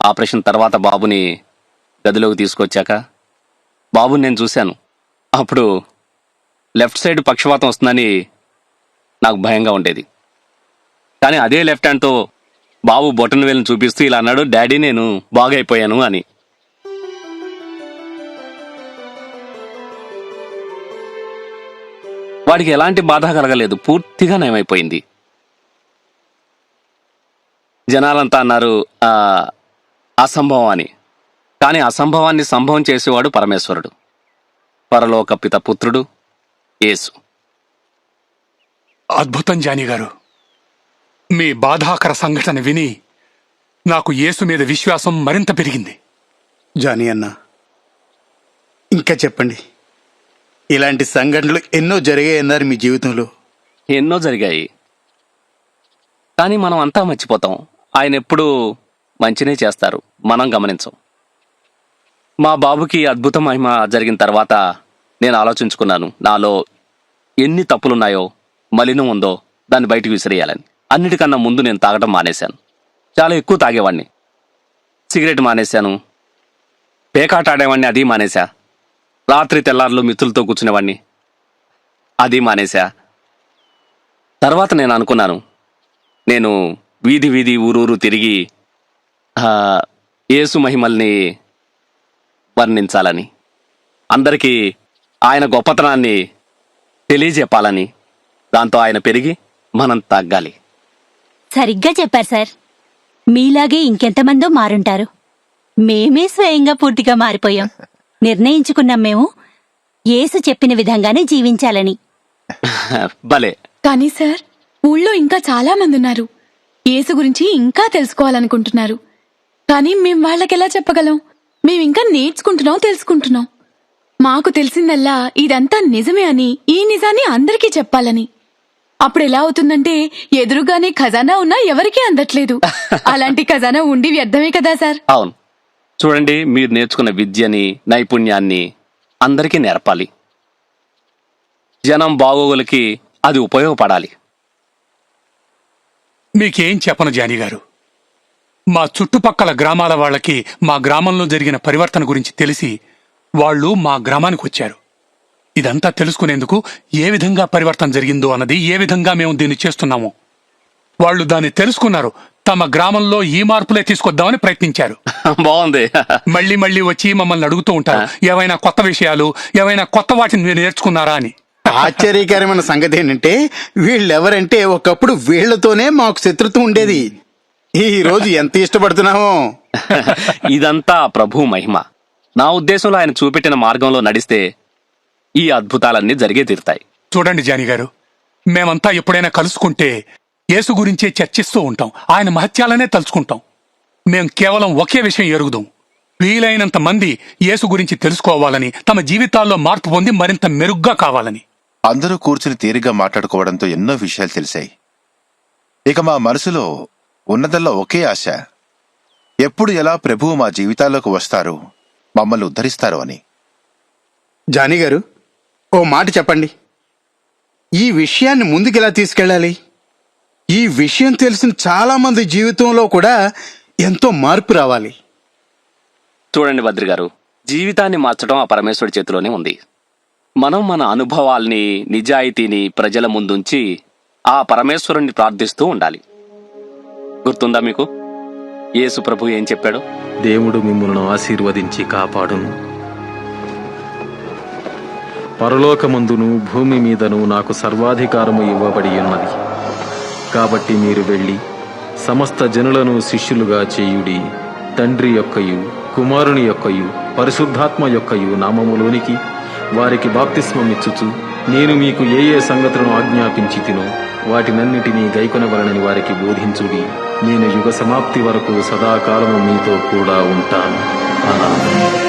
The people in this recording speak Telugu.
ఆపరేషన్ తర్వాత బాబుని గదిలోకి తీసుకొచ్చాక బాబుని నేను చూశాను. అప్పుడు లెఫ్ట్ సైడ్ పక్షవాతం వస్తుందని నాకు భయంగా ఉండేది. కానీ అదే లెఫ్ట్ హ్యాండ్తో బాబు బొటన వేలును చూపిస్తూ ఇలా అన్నాడు, డాడీ నేను బాగైపోయాను అని. వాడికి ఎలాంటి బాధ కలగలేదు, పూర్తిగా నయమైపోయింది. జనాలంతా అన్నారు అసంభవం అని. కానీ అసంభవాన్ని సంభవం చేసేవాడు పరమేశ్వరుడు, పరలోక పిత పుత్రుడు యేసు. అద్భుతం జానీ గారు. మీ బాధాకర సంఘటన విని నాకు యేసు మీద విశ్వాసం మరింత పెరిగింది. జానీ అన్న, ఇంకా చెప్పండి. ఇలాంటి సంఘటనలు ఎన్నో జరిగాయన్నారు మీ జీవితంలో. ఎన్నో జరిగాయి, కానీ మనం అంతా మర్చిపోతాం. ఆయన ఎప్పుడూ మంచినే చేస్తారు, మనం గమనించం. మా బాబుకి అద్భుత మహిమ జరిగిన తర్వాత నేను ఆలోచించుకున్నాను, నాలో ఎన్ని తప్పులున్నాయో, మలినం ఉందో దాన్ని బయటకు విసిరేయాలని. అన్నిటికన్నా ముందు నేను తాగటం మానేశాను. చాలా ఎక్కువ తాగేవాడిని. సిగరెట్ మానేశాను, పేకాట ఆడేవాడిని, అది మానేశా. రాత్రి తెల్లారులు మిత్రులతో కూర్చునేవాడిని, అది మానేశా. తర్వాత నేను అనుకున్నాను, నేను వీధి వీధి ఊరూరు తిరిగి యేసు మహిమల్ని వర్ణించాలని, అందరికీ ఆయన గొప్పతనాన్ని తెలియజెప్పాలని. దాంతో ఆయన పెరిగి మనం తగ్గాలి. సరిగ్గా చెప్పారు సార్. మీలాగే ఇంకెంతమందో మారుంటారు. మేమే స్వయంగా పూర్తిగా మారిపోయాం. నిర్ణయించుకున్నాం మేము యేసు చెప్పిన విధంగానే జీవించాలని. భలే. కానీ సార్, ఊళ్ళో ఇంకా చాలా మంది ఉన్నారు, యేసు గురించి ఇంకా తెలుసుకోవాలనుకుంటున్నారు. కానీ మేం వాళ్ళకెలా చెప్పగలం? మేమింకా నేర్చుకుంటున్నాం, తెలుసుకుంటున్నాం. మాకు తెలిసిందల్లా ఇదంతా నిజమే అని, ఈ నిజాన్ని అందరికీ చెప్పాలని. అప్పుడు ఎలా అవుతుందంటే ఎదురుగానే ఖజానా ఉన్నా ఎవరికీ అందట్లేదు. అలాంటి ఖజానా ఉండి వ్యర్థమే కదా సార్. అవును, చూడండి, మీరు నేర్చుకున్న విద్యని, నైపుణ్యాన్ని అందరికీ నేర్పాలి. జనం బాగోగులకి అది ఉపయోగపడాలి. మీకేం చెప్పను జానీ గారు. మా చుట్టుపక్కల గ్రామాల వాళ్ళకి మా గ్రామంలో జరిగిన పరివర్తన గురించి తెలిసి వాళ్ళు మా గ్రామానికి వచ్చారు. ఇదంతా తెలుసుకునేందుకు ఏ విధంగా పరివర్తన జరిగిందో అన్నది, ఏ విధంగా మేము దీన్ని చేస్తున్నాము, వాళ్ళు దాన్ని తెలుసుకున్నారు. తమ గ్రామంలో ఈ మార్పులే తీసుకొద్దామని ప్రయత్నించారు. బాగుంది. మళ్ళీ మళ్ళీ వచ్చి మమ్మల్ని అడుగుతూ ఉంటారు, ఏవైనా కొత్త విషయాలు, ఏవైనా కొత్త వాటిని మీరు నేర్చుకున్నారా అని. ఆశ్చర్యకరమైన సంగతి ఏంటంటే వీళ్ళెవరంటే ఒకప్పుడు వీళ్లతోనే మాకు శత్రుత్వం ఉండేది. ఈ రోజు ఎంత ఇష్టపడుతున్నామో. ఇదంతా ప్రభు మహిమ. నా ఉద్దేశంలో ఆయన చూపెట్టిన మార్గంలో నడిస్తే ఈ అద్భుతాలన్నీ జరిగే తీరుతాయి. చూడండి జానీ గారు, మేమంతా ఎప్పుడైనా కలుసుకుంటే యేసు గురించే చర్చిస్తూ ఉంటాం, ఆయన మహత్యాలనే తలుచుకుంటాం. మేం కేవలం ఒకే విషయం ఎరుగుదాం, వీలైనంత మంది యేసు గురించి తెలుసుకోవాలని, తమ జీవితాల్లో మార్పు పొంది మరింత మెరుగ్గా కావాలని. అందరూ కూర్చుని తీరిగ్గా మాట్లాడుకోవడంతో ఎన్నో విషయాలు తెలిసాయి. ఇక మా మనసులో ఉన్నదల్లా ఒకే ఆశ, ఎప్పుడు ఎలా ప్రభువు మా జీవితాల్లోకి వస్తారు, మమ్మల్ని ఉద్ధరిస్తారు అని. జానీ గారు, ఓ మాట చెప్పండి. ఈ విషయాన్ని ముందుకెలా తీసుకెళ్ళాలి? ఈ విషయం తెలిసిన చాలా మంది జీవితంలో కూడా ఎంతో మార్పు రావాలి. చూడండి బద్రి గారు, జీవితాన్ని మార్చడం ఆ పరమేశ్వరుడి చేతిలోనే ఉంది. మనం మన అనుభవాల్ని, నిజాయితీని ప్రజల ముందుంచి ఆ పరమేశ్వరుణ్ణి ప్రార్థిస్తూ ఉండాలి. గుర్తుందా మీకు యేసు ప్రభు ఏం చెప్పాడు? దేవుడు మిమ్మల్ని ఆశీర్వదించి కాపాడును, పరలోకమందును భూమి మీదను నాకు సర్వాధికారము ఇవ్వబడి ఉన్నది. కాబట్టి మీరు వెళ్ళి సమస్త జనులను శిష్యులుగా చేయుడి. తండ్రి యొక్కయు, కుమారుని యొక్కయు, పరిశుద్ధాత్మ యొక్కయు నామములోనికి వారికి బాప్తిస్మమిచ్చుచు, నేను మీకు ఏ ఏ సంగతులను ఆజ్ఞాపించి తినో వాటినన్నిటినీ గైకొనవలనని వారికి బోధించుడి. నేను యుగ సమాప్తి వరకు సదాకాలము మీతో కూడా ఉంటాను అన్నాను.